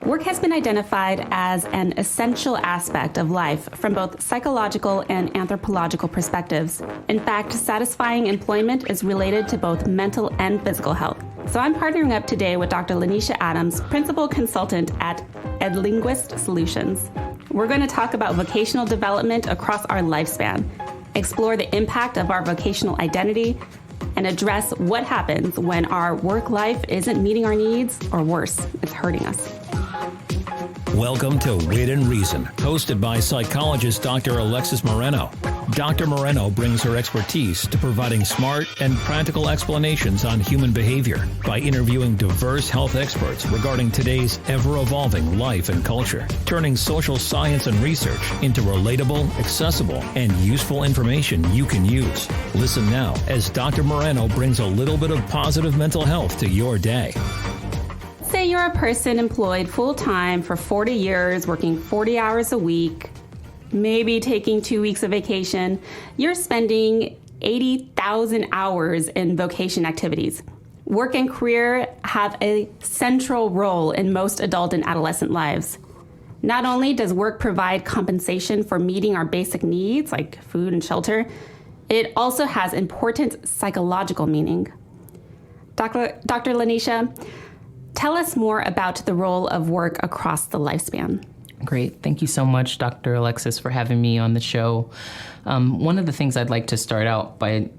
Work has been identified as an essential aspect of life from both psychological and anthropological perspectives. In fact, satisfying employment is related to both mental and physical health. So I'm partnering up today with Dr. LaNysha Adams, Principal Consultant at Edlinguist Solutions. We're going to talk about vocational development across our lifespan, explore the impact of our vocational identity, and address what happens when our work life isn't meeting our needs, or worse, it's hurting us. Welcome to Wit Reason, hosted by psychologist Dr. Alexis Moreno. Dr. Moreno brings her expertise to providing smart and practical explanations on human behavior by interviewing diverse health experts regarding today's ever-evolving life and culture, turning social science and research into relatable, accessible, and useful information you can use. Listen now as Dr. Moreno brings a little bit of positive mental health to your day. Say you're a person employed full-time for 40 years, working 40 hours a week, maybe taking 2 weeks of vacation. You're spending 80,000 hours in vocation activities. Work and career have a central role in most adult and adolescent lives. Not only does work provide compensation for meeting our basic needs, like food and shelter, it also has important psychological meaning. Dr. LaNysha, tell us more about the role of work across the lifespan. Great. Thank you so much, Dr. Alexis, for having me on the show. One of the things I'd like to start out by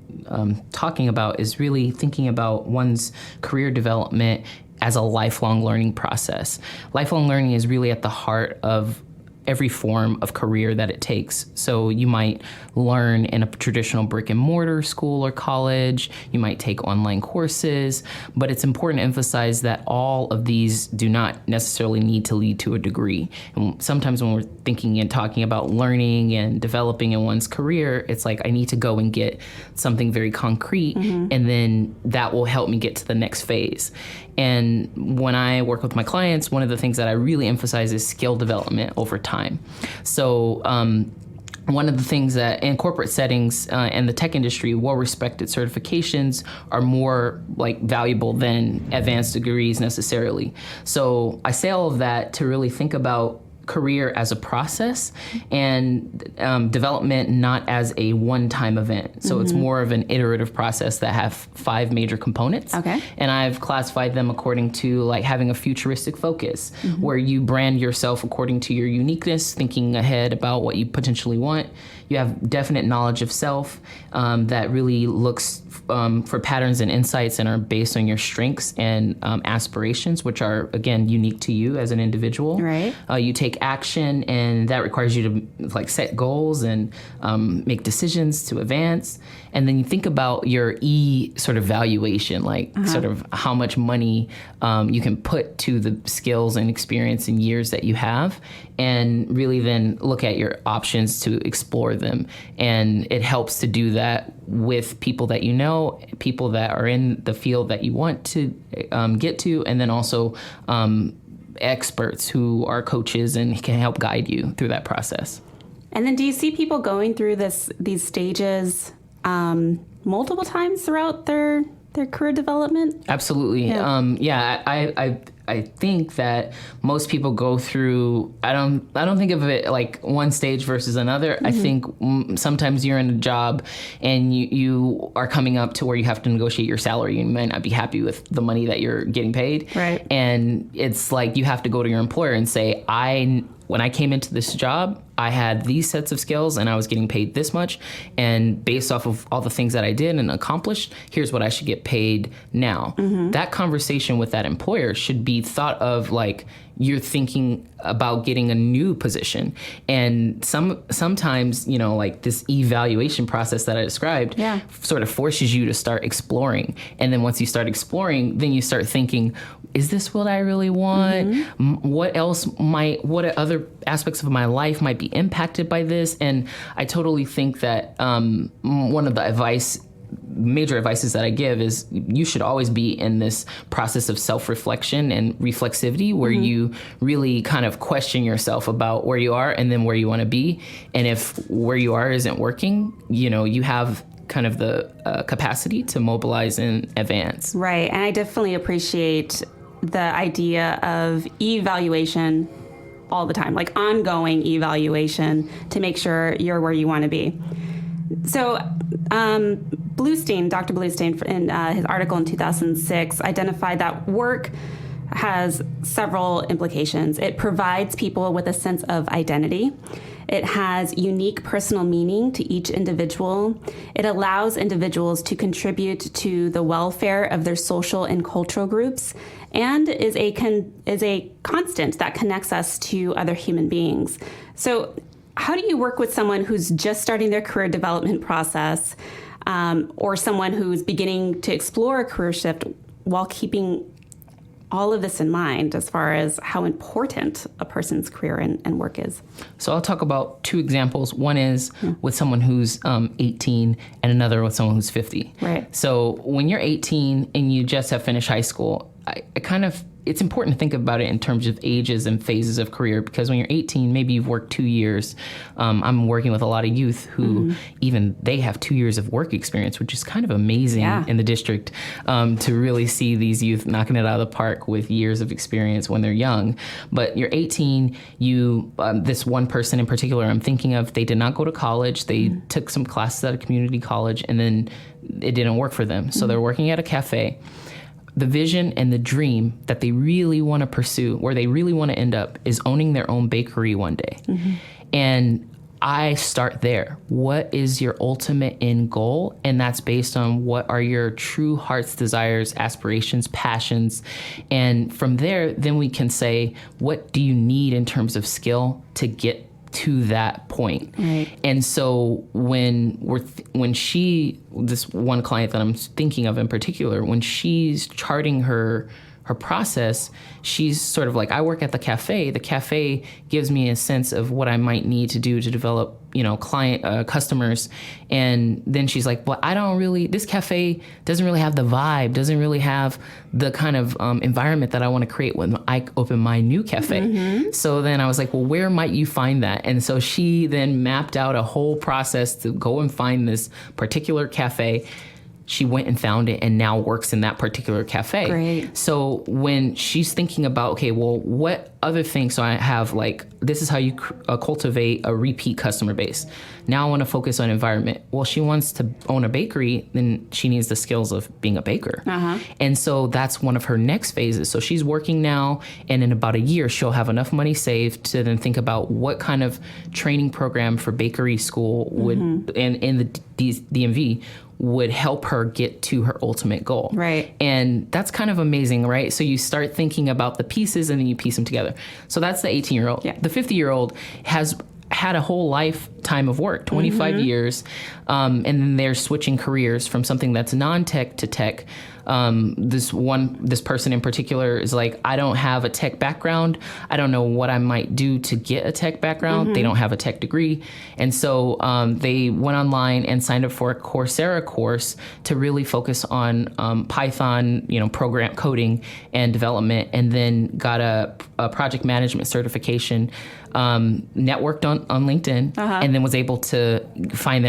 talking about is really thinking about one's career development as a lifelong learning process. Lifelong learning is really at the heart of every form of career that it takes. So you might learn in a traditional brick and mortar school or college, you might take online courses, but it's important to emphasize that all of these do not necessarily need to lead to a degree. And sometimes when we're thinking and talking about learning and developing in one's career, it's like, I need to go and get something very concrete, and then that will help me get to the next phase. And when I work with my clients, one of the things that I really emphasize is skill development over time. So one of the things that in corporate settings and the tech industry, well-respected certifications are more like valuable than advanced degrees necessarily. So I say all of that to really think about career as a process and development not as a one-time event. So it's more of an iterative process that have 5 major components. Okay. And I've classified them according to like having a futuristic focus, where you brand yourself according to your uniqueness, thinking ahead about what you potentially want. You have definite knowledge of self that really looks for patterns and insights and are based on your strengths and aspirations, which are, again, unique to you as an individual. Right. You take action, and that requires you to like set goals and make decisions to advance. And then you think about your E sort of valuation, like sort of how much money you can put to the skills and experience and years that you have, and really then look at your options to explore them. And it helps to do that with people that you know, people that are in the field that you want to get to, and then also experts who are coaches and can help guide you through that process. And then do you see people going through these stages multiple times throughout their career development? Absolutely. Yeah. I think that most people go through, I don't think of it like one stage versus another. I think sometimes you're in a job and you are coming up to where you have to negotiate your salary, and you might not be happy with the money that you're getting paid. Right. And it's like you have to go to your employer and say, when I came into this job, I had these sets of skills and I was getting paid this much. And based off of all the things that I did and accomplished, here's what I should get paid now. That conversation with that employer should be thought of like you're thinking about getting a new position. And sometimes, you know, like this evaluation process that I described sort of forces you to start exploring. And then once you start exploring, then you start thinking, is this what I really want? What other aspects of my life might be impacted by this? And I totally think that one of the major advices that I give is you should always be in this process of self-reflection and reflexivity where you really kind of question yourself about where you are and then where you want to be. And if where you are isn't working, you know, you have kind of the capacity to mobilize and advance. Right. And I definitely appreciate the idea of evaluation all the time, like ongoing evaluation to make sure you're where you want to be. So Bluestein, Dr. Bluestein, in his article in 2006, identified that work has several implications. It provides people with a sense of identity. It has unique personal meaning to each individual. It allows individuals to contribute to the welfare of their social and cultural groups, and is a constant that connects us to other human beings. So how do you work with someone who's just starting their career development process, or someone who's beginning to explore a career shift while keeping all of this in mind as far as how important a person's career and work is? So I'll talk about two examples. One is with someone who's 18 and another with someone who's 50. Right. So when you're 18 and you just have finished high school, it's important to think about it in terms of ages and phases of career, because when you're 18, maybe you've worked 2 years. I'm working with a lot of youth who even they have 2 years of work experience, which is kind of amazing in the district, to really see these youth knocking it out of the park with years of experience when they're young. But you're 18, this one person in particular I'm thinking of, they did not go to college. They took some classes at a community college and then it didn't work for them. So they're working at a cafe. The vision and the dream that they really want to pursue, where they really want to end up, is owning their own bakery one day. And I start there. What is your ultimate end goal? And that's based on what are your true heart's desires, aspirations, passions. And from there, then we can say, what do you need in terms of skill to get to that point? Right. And so when this one client that I'm thinking of in particular, when she's charting her process, she's sort of like, I work at the cafe. The cafe gives me a sense of what I might need to do to develop, customers. And then she's like, well, this cafe doesn't really have the vibe, doesn't really have the kind of environment that I want to create when I open my new cafe. So then I was like, well, where might you find that? And so she then mapped out a whole process to go and find this particular cafe. She went and found it and now works in that particular cafe. Great. So when she's thinking about, okay, well, what other things? So I have this is how you cultivate a repeat customer base. Now I want to focus on environment. Well, she wants to own a bakery, then she needs the skills of being a baker. And so that's one of her next phases. So she's working now, and in about a year, she'll have enough money saved to then think about what kind of training program for bakery school would, and in the DMV, would help her get to her ultimate goal. Right. And that's kind of amazing, right? So you start thinking about the pieces and then you piece them together. So that's the 18-year-old. Yeah. The 50-year-old has had a whole lifetime of work, 25 years, and then they're switching careers from something that's non-tech to tech. This person in particular is like, I don't have a tech background. I don't know what I might do to get a tech background. They don't have a tech degree. And so they went online and signed up for a Coursera course to really focus on Python, program coding and development, and then got a project management certification, networked on LinkedIn, and then was able to find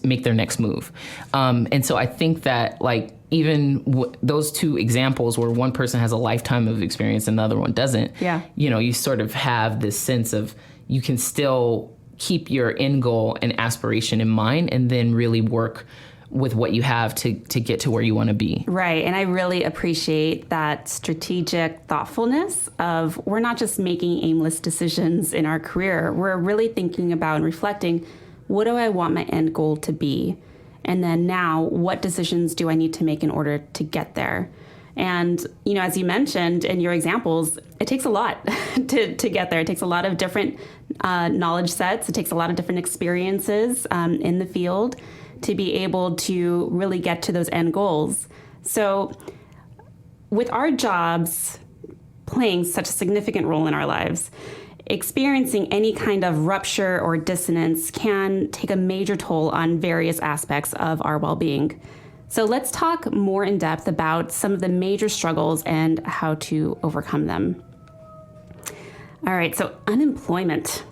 make their next move. And so I think that even those two examples where one person has a lifetime of experience and the other one doesn't, you sort of have this sense of you can still keep your end goal and aspiration in mind and then really work with what you have to get to where you want to be. Right. And I really appreciate that strategic thoughtfulness of we're not just making aimless decisions in our career. We're really thinking about and reflecting, what do I want my end goal to be? And then now, what decisions do I need to make in order to get there? And, as you mentioned in your examples, it takes a lot to get there. It takes a lot of different knowledge sets. It takes a lot of different experiences in the field to be able to really get to those end goals. So with our jobs playing such a significant role in our lives, experiencing any kind of rupture or dissonance can take a major toll on various aspects of our well-being. So let's talk more in depth about some of the major struggles and how to overcome them. All right, so unemployment.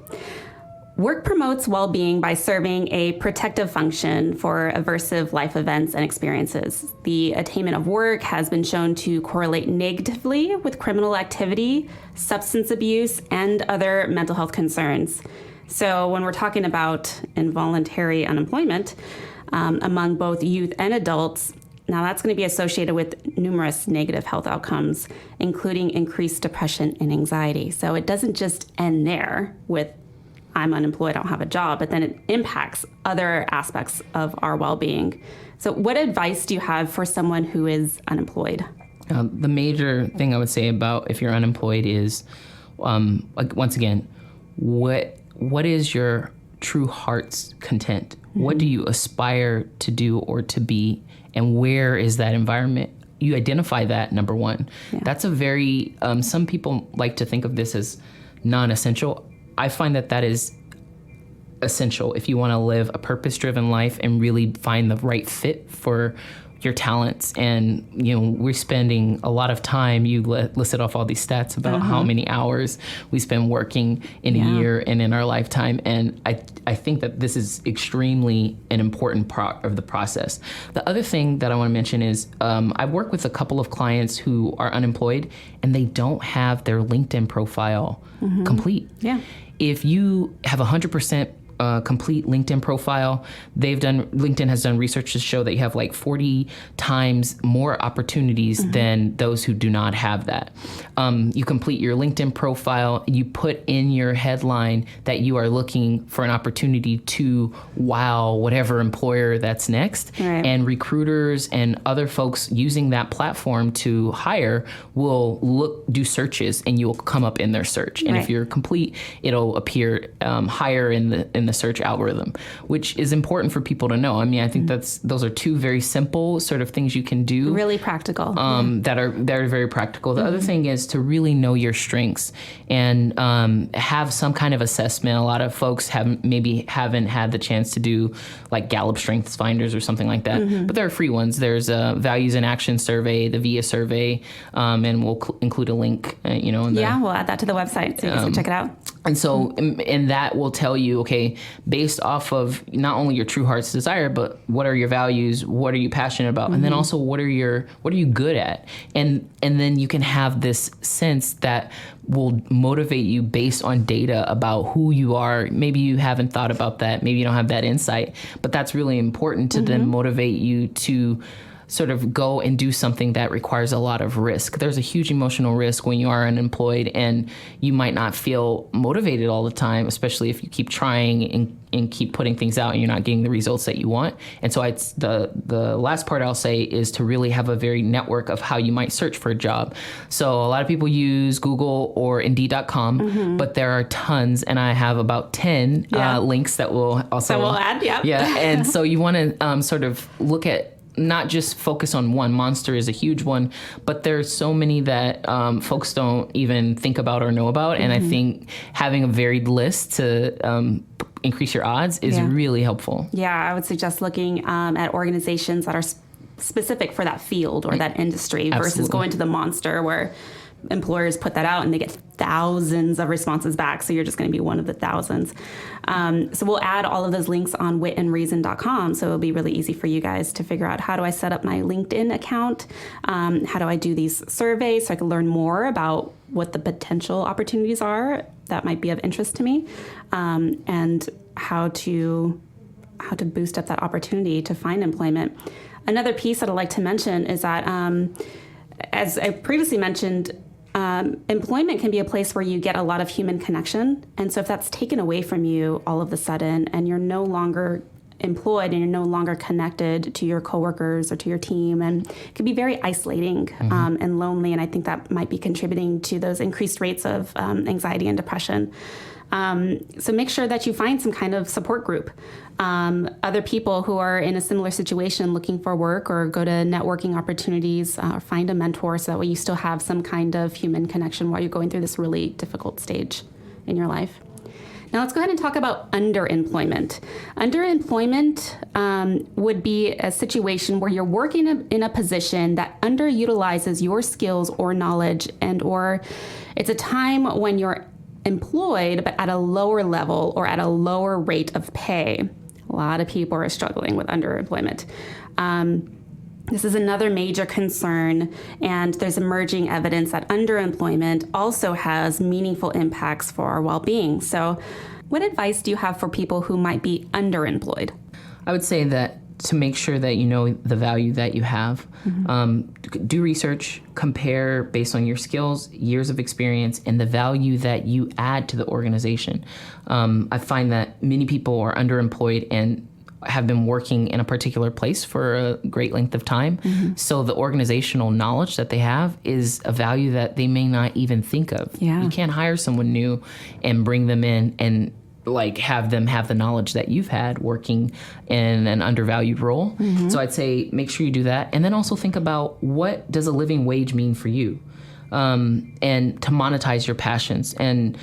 Work promotes well-being by serving a protective function for aversive life events and experiences. The attainment of work has been shown to correlate negatively with criminal activity, substance abuse, and other mental health concerns. So when we're talking about involuntary unemployment among both youth and adults, now that's going to be associated with numerous negative health outcomes, including increased depression and anxiety. So it doesn't just end there with I'm unemployed, I don't have a job, but then it impacts other aspects of our well-being. So what advice do you have for someone who is unemployed? The major thing I would say about if you're unemployed is, once again, what is your true heart's content? Mm-hmm. What do you aspire to do or to be? And where is that environment? You identify that, number one. Yeah. That's a very, some people like to think of this as non-essential. I find that is essential if you want to live a purpose-driven life and really find the right fit for your talents. And, we're spending a lot of time, you listed off all these stats about how many hours we spend working in a year and in our lifetime. And I think that this is extremely an important part of the process. The other thing that I want to mention is I work with a couple of clients who are unemployed and they don't have their LinkedIn profile complete. Yeah. If you have 100% complete LinkedIn profile, LinkedIn has done research to show that you have like 40 times more opportunities than those who do not have that. You complete your LinkedIn profile, you put in your headline that you are looking for an opportunity to wow whatever employer that's next. Right. And recruiters and other folks using that platform to hire will do searches and you'll come up in their search. And if you're complete, it'll appear higher in the search algorithm, which is important for people to know. I mean, I think those are two very simple sort of things you can do. Really practical. That are very practical. The other thing is to really know your strengths and have some kind of assessment. A lot of folks haven't had the chance to do like Gallup Strengths Finders or something like that, but there are free ones. There's a Values and Action Survey, the VIA survey, and we'll include a link, we'll add that to the website so you can check it out. And so, and that will tell you, okay, based off of not only your true heart's desire, but what are your values, what are you passionate about, and then also what are you good at, and then you can have this sense that will motivate you based on data about who you are. Maybe you haven't thought about that, maybe you don't have that insight, but that's really important to then motivate you to sort of go and do something that requires a lot of risk. There's a huge emotional risk when you are unemployed, and you might not feel motivated all the time, especially if you keep trying and keep putting things out and you're not getting the results that you want. And so the last part I'll say is to really have a very network of how you might search for a job. So a lot of people use Google or Indeed.com, but there are tons, and I have about 10 links that will also... So we'll add, Yeah, and so you want to sort of look at, not just focus on one. Monster is a huge one, but there's so many that folks don't even think about or know about. And I think having a varied list to increase your odds is really helpful. Yeah, I would suggest looking at organizations that are specific for that field or that industry versus going to the Monster where employers put that out and they get thousands of responses back. So you're just going to be one of the thousands. So we'll add all of those links on witandreason.com. So it'll be really easy for you guys to figure out, how do I set up my LinkedIn account? How do I do these surveys so I can learn more about what the potential opportunities are that might be of interest to me, and how to boost up that opportunity to find employment. Another piece that I'd like to mention is that, as I previously mentioned, employment can be a place where you get a lot of human connection. And so if that's taken away from you all of a sudden and you're no longer employed and you're no longer connected to your coworkers or to your team, and it can be very isolating and lonely. And I think that might be contributing to those increased rates of anxiety and depression. So make sure that you find some kind of support group, other people who are in a similar situation looking for work, or go to networking opportunities, or find a mentor so that way you still have some kind of human connection while you're going through this really difficult stage in your life. Now let's go ahead and talk about underemployment. Underemployment would be a situation where you're working in a position that underutilizes your skills or knowledge, and or it's a time when you're employed, but at a lower level or at a lower rate of pay. A lot of people are struggling with underemployment. This is another major concern, and there's emerging evidence that underemployment also has meaningful impacts for our well-being. So what advice do you have for people who might be underemployed? I would say that to make sure that you know the value that you have, do research, compare based on your skills, years of experience, and the value that you add to the organization. I find that many people are underemployed and have been working in a particular place for a great length of time. So the organizational knowledge that they have is a value that they may not even think of. Yeah. You can't hire someone new and bring them in and like have them have the knowledge that you've had working in an undervalued role. So I'd say make sure you do that. And then also think about, what does a living wage mean for you? And to monetize your passions. And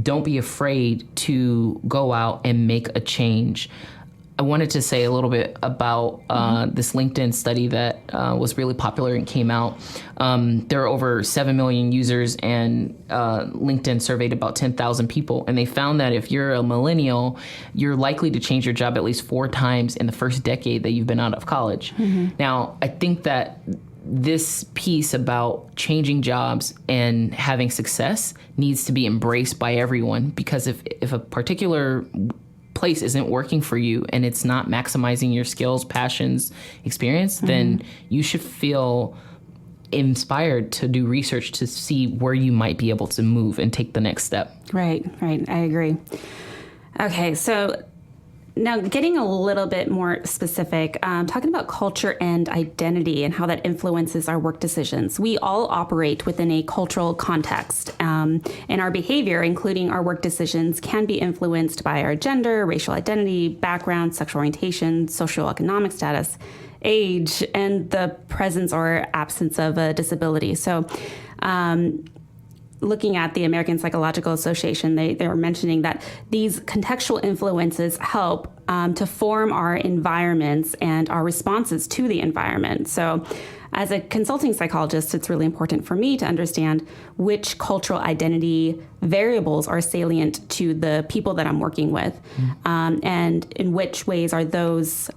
don't be afraid to go out and make a change. I wanted to say a little bit about this LinkedIn study that was really popular and came out. There are over 7 million users, and LinkedIn surveyed about 10,000 people. And they found that if you're a millennial, you're likely to change your job at least 4 times in the first decade that you've been out of college. Now, I think that this piece about changing jobs and having success needs to be embraced by everyone, because if a particular place isn't working for you and it's not maximizing your skills, passions, experience, then you should feel inspired to do research to see where you might be able to move and take the next step. Right. I agree. Okay, so now getting a little bit more specific, talking about culture and identity and how that influences our work decisions. We all operate within a cultural context, and our behavior, including our work decisions, can be influenced by our gender, racial identity, background, sexual orientation, socioeconomic status, age, and the presence or absence of a disability. So, looking at the American Psychological Association, they were mentioning that these contextual influences help to form our environments and our responses to the environment. So as a consulting psychologist, it's really important for me to understand which cultural identity variables are salient to the people that I'm working with, and in which ways are those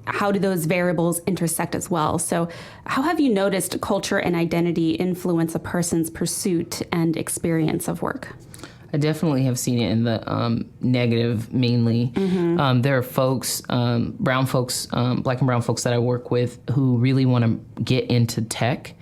how do those variables intersect as well? So how have you noticed culture and identity influence a person's pursuit and experience of work? I definitely have seen it in the negative mainly. There are folks, brown folks, black and brown folks that I work with who really want to get into tech,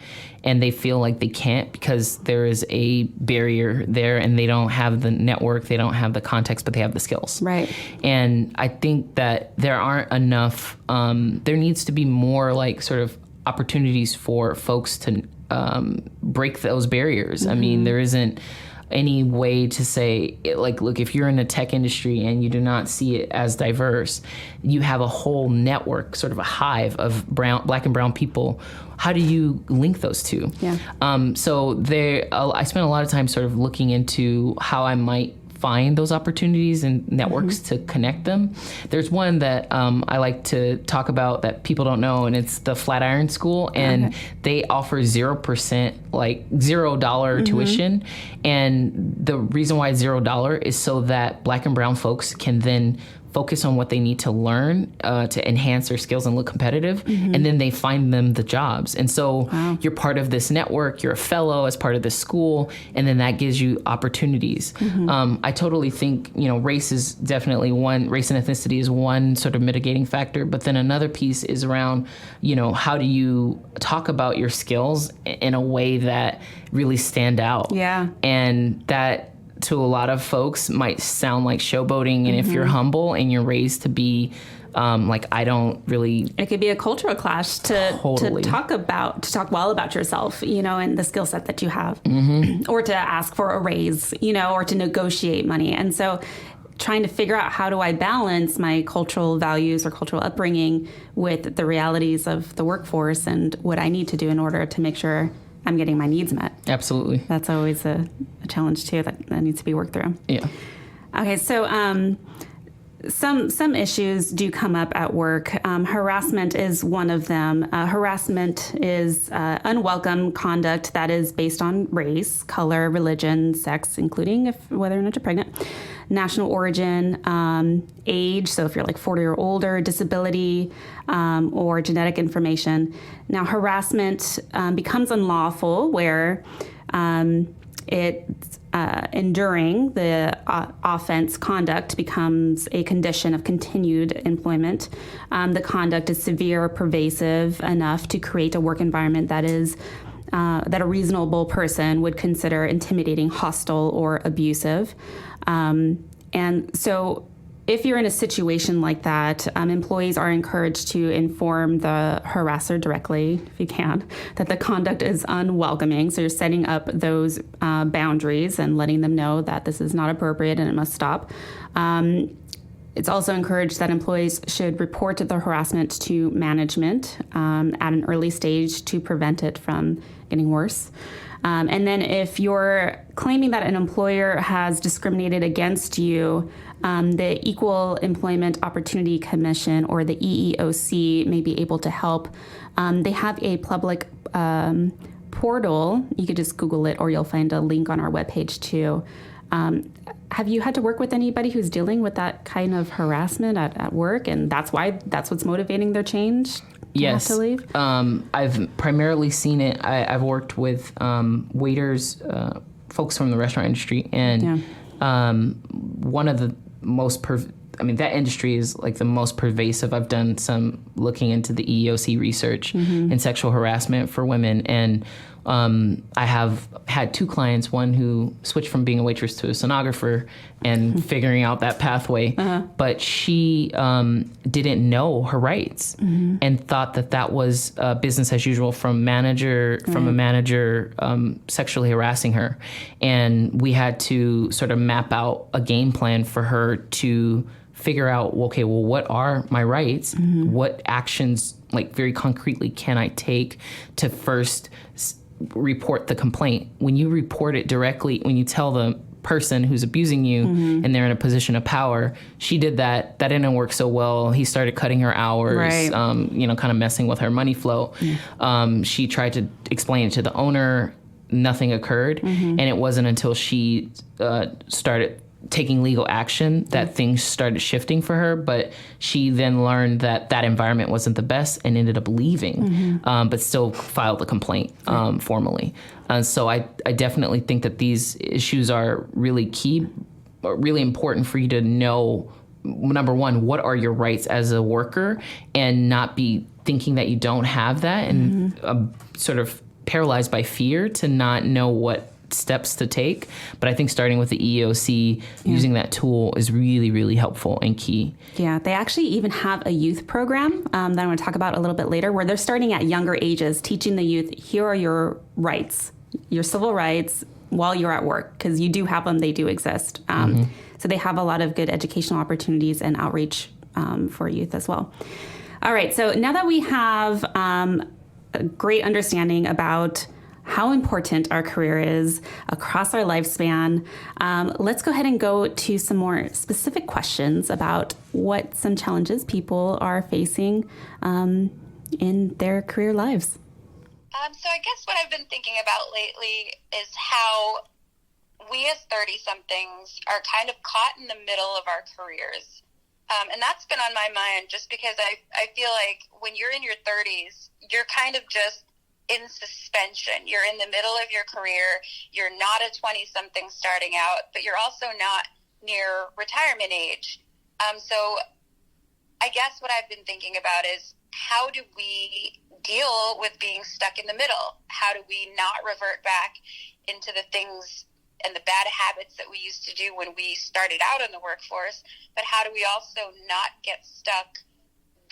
and they feel like they can't because there is a barrier there and they don't have the network, they don't have the context, but they have the skills. Right. And I think that there aren't enough, there needs to be more like sort of opportunities for folks to break those barriers. I mean, there isn't any way to say, like, look, if you're in the tech industry and you do not see it as diverse, you have a whole network, sort of a hive of black and brown people. How do you link those two? Yeah. So I spent a lot of time sort of looking into how I might find those opportunities and networks to connect them. There's one that I like to talk about that people don't know, and it's the Flatiron School, and they offer 0%, like $0 tuition. And the reason why it's $0 is so that black and brown folks can then focus on what they need to learn to enhance their skills and look competitive, and then they find them the jobs. And so you're part of this network, you're a fellow as part of this school, and then that gives you opportunities. I totally think, race is definitely one, race and ethnicity is one sort of mitigating factor, but then another piece is around, how do you talk about your skills in a way that really stand out? Yeah. And that, to a lot of folks, might sound like showboating. And if you're humble and you're raised to be I don't really... It could be a cultural clash to talk well about yourself, and the skill set that you have, or to ask for a raise, or to negotiate money. And so trying to figure out, how do I balance my cultural values or cultural upbringing with the realities of the workforce and what I need to do in order to make sure I'm getting my needs met. Absolutely. That's always a challenge too that needs to be worked through. Yeah. Okay, so some issues do come up at work. Harassment is one of them. Harassment is unwelcome conduct that is based on race, color, religion, sex, including whether or not you're pregnant, national origin, age, so if you're like 40 or older, disability, or genetic information. Now, harassment becomes unlawful where enduring the offense conduct becomes a condition of continued employment. The conduct is severe or pervasive enough to create a work environment that a reasonable person would consider intimidating, hostile, or abusive. And so if you're in a situation like that, employees are encouraged to inform the harasser directly, if you can, that the conduct is unwelcoming. So you're setting up those boundaries and letting them know that this is not appropriate and it must stop. It's also encouraged that employees should report the harassment to management at an early stage to prevent it from getting worse. And then if you're claiming that an employer has discriminated against you, the Equal Employment Opportunity Commission, or the EEOC, may be able to help. They have a public portal. You could just Google it, or you'll find a link on our webpage too. Have you had to work with anybody who's dealing with that kind of harassment at work, and that's what's motivating their change? Yes. To leave? I've primarily seen it. I've worked with waiters, folks from the restaurant industry, and one of the most that industry is like the most pervasive. I've done some looking into the EEOC research in sexual harassment for women, and I have had two clients, one who switched from being a waitress to a sonographer and figuring out that pathway, but she didn't know her rights and thought that was business as usual from a manager sexually harassing her. And we had to sort of map out a game plan for her to figure out, okay, well, what are my rights? What actions, like very concretely, can I take to first report the complaint? When you report it directly, when you tell the person who's abusing you and they're in a position of power, she did that didn't work so well. He started cutting her hours, right. Kind of messing with her money flow. She tried to explain it to the owner. Nothing occurred. And it wasn't until she started taking legal action that things started shifting for her, but she then learned that environment wasn't the best and ended up leaving, but still filed a complaint formally. So I definitely think that these issues are really key, or really important for you to know, number one, what are your rights as a worker, and not be thinking that you don't have that and sort of paralyzed by fear to not know what steps to take. But I think starting with the EEOC, using that tool is really, really helpful and key. Yeah, they actually even have a youth program that I'm going to talk about a little bit later, where they're starting at younger ages, teaching the youth, here are your rights, your civil rights while you're at work, because you do have them, they do exist. So they have a lot of good educational opportunities and outreach for youth as well. All right, so now that we have a great understanding about how important our career is across our lifespan, let's go ahead and go to some more specific questions about what some challenges people are facing in their career lives. So I guess what I've been thinking about lately is how we as 30-somethings are kind of caught in the middle of our careers. And that's been on my mind just because I feel like when you're in your 30s, you're kind of just in suspension. You're in the middle of your career. You're not a 20-something starting out, but you're also not near retirement age. So I guess what I've been thinking about is, how do we deal with being stuck in the middle? How do we not revert back into the things and the bad habits that we used to do when we started out in the workforce? But how do we also not get stuck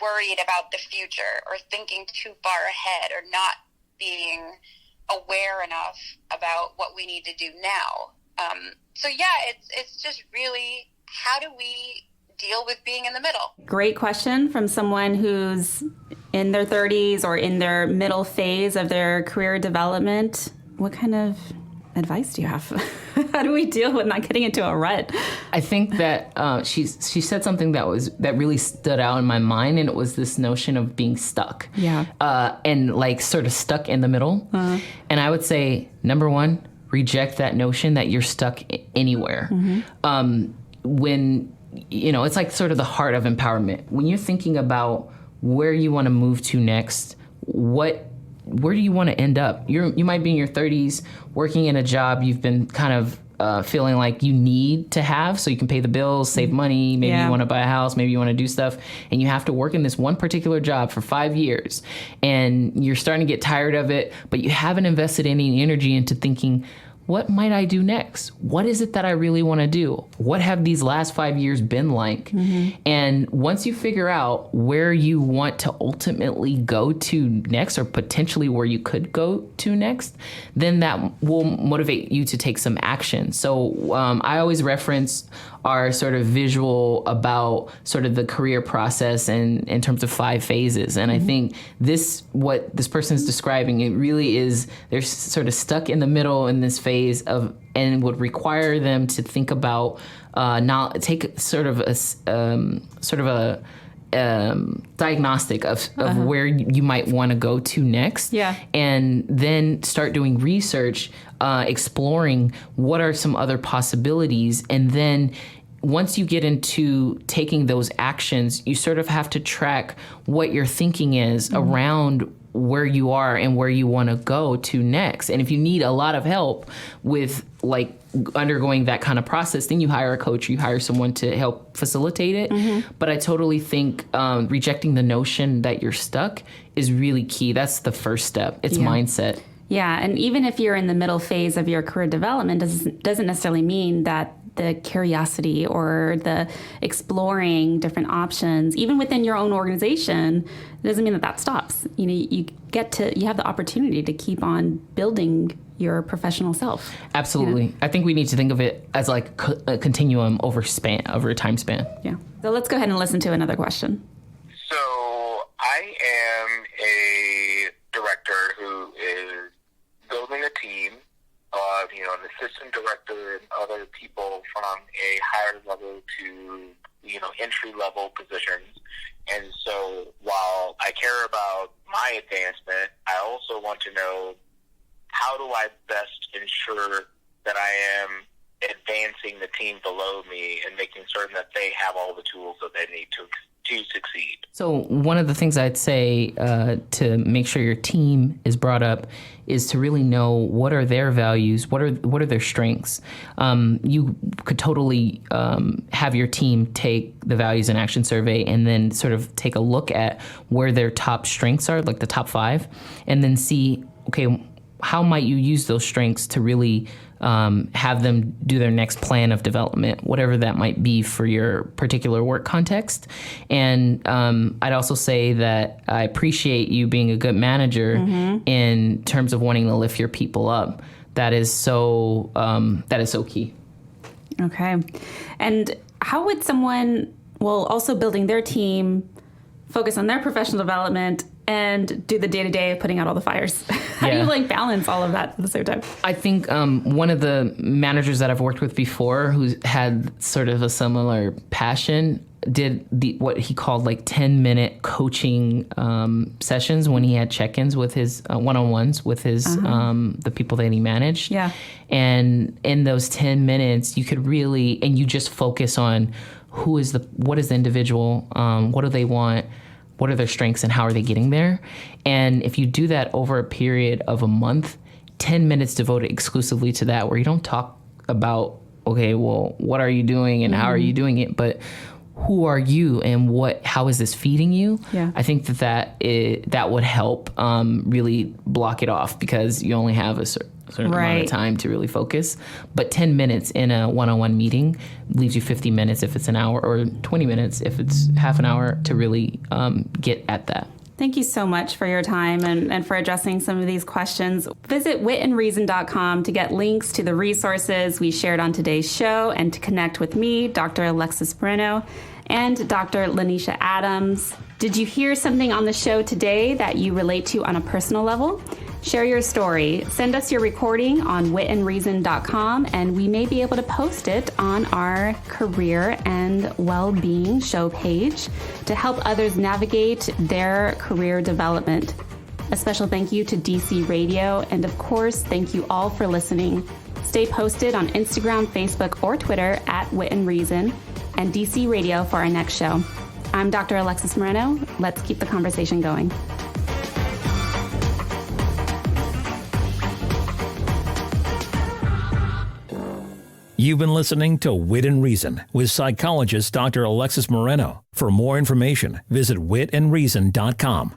worried about the future, or thinking too far ahead, or not being aware enough about what we need to do now? So it's just really, how do we deal with being in the middle? Great question from someone who's in their 30s or in their middle phase of their career development. What kind of advice do you have? How do we deal with not getting into a rut? I think that she said something that really stood out in my mind, and it was this notion of being stuck. Yeah. And like sort of stuck in the middle. And I would say, number one, reject that notion that you're stuck anywhere. When, it's like sort of the heart of empowerment. When you're thinking about where you want to move to next, where do you want to end up? You might be in your 30s working in a job you've been kind of feeling like you need to have so you can pay the bills, save money, maybe you want to buy a house, maybe you want to do stuff, and you have to work in this one particular job for 5 years, and you're starting to get tired of it, but you haven't invested any energy into thinking, what might I do next? What is it that I really want to do? What have these last 5 years been like? And once you figure out where you want to ultimately go to next, or potentially where you could go to next, then that will motivate you to take some action. So I always reference our sort of visual about sort of the career process and in terms of 5 phases. And I think what this person is describing, it really is, they're sort of stuck in the middle in this phase and would require them to think about, take sort of a diagnostic of where you might want to go to next. Yeah. And then start doing research, exploring what are some other possibilities. And then once you get into taking those actions, you sort of have to track what your thinking is around where you are and where you want to go to next. And if you need a lot of help with like undergoing that kind of process, then you hire a coach, you hire someone to help facilitate it. But I totally think rejecting the notion that you're stuck is really key. That's the first step. It's mindset. Yeah, and even if you're in the middle phase of your career development, doesn't necessarily mean that the curiosity or the exploring different options, even within your own organization, doesn't mean that stops. You have the opportunity to keep on building your professional self. Absolutely. I think we need to think of it as like a continuum over a time span. Yeah. So let's go ahead and listen to another question. So I am a director who is building a team of, an assistant director and other people from a higher level to, entry level positions. And so while I care about my advancement, I also want to know, how do I best ensure that I am advancing the team below me and making certain that they have all the tools that they need to succeed? So one of the things I'd say to make sure your team is brought up is to really know what are their values, what are their strengths. You could totally have your team take the values and action survey and then sort of take a look at where their top strengths are, like the top 5, and then see, okay, how might you use those strengths to really have them do their next plan of development, whatever that might be for your particular work context. And I'd also say that I appreciate you being a good manager in terms of wanting to lift your people up. That is so key. Okay. And how would someone, also building their team, focus on their professional development and do the day-to-day of putting out all the fires? How do you balance all of that at the same time? I think one of the managers that I've worked with before who had sort of a similar passion did what he called 10-minute coaching sessions when he had check-ins with his one-on-ones with his the people that he managed. Yeah. And in those 10 minutes, you could really, and you just focus on what is the individual, what do they want, what are their strengths, and how are they getting there? And if you do that over a period of a month, 10 minutes devoted exclusively to that, where you don't talk about, okay, well, what are you doing and how are you doing it, but who are you and how is this feeding you? Yeah. I think that would help really block it off, because you only have a certain amount of time to really focus. But 10 minutes in a one-on-one meeting leaves you 50 minutes if it's an hour, or 20 minutes if it's half an hour, to really get at that. Thank you so much for your time and for addressing some of these questions. Visit witandreason.com to get links to the resources we shared on today's show and to connect with me, Dr. Alexis Moreno, and Dr. LaNysha Adams. Did you hear something on the show today that you relate to on a personal level? Share your story. Send us your recording on witandreason.com, and we may be able to post it on our career and well-being show page to help others navigate their career development. A special thank you to DC Radio, and of course, thank you all for listening. Stay posted on Instagram, Facebook, or Twitter at Wit and Reason and DC Radio for our next show. I'm Dr. Alexis Moreno. Let's keep the conversation going. You've been listening to Wit and Reason with psychologist Dr. Alexis Moreno. For more information, visit witandreason.com.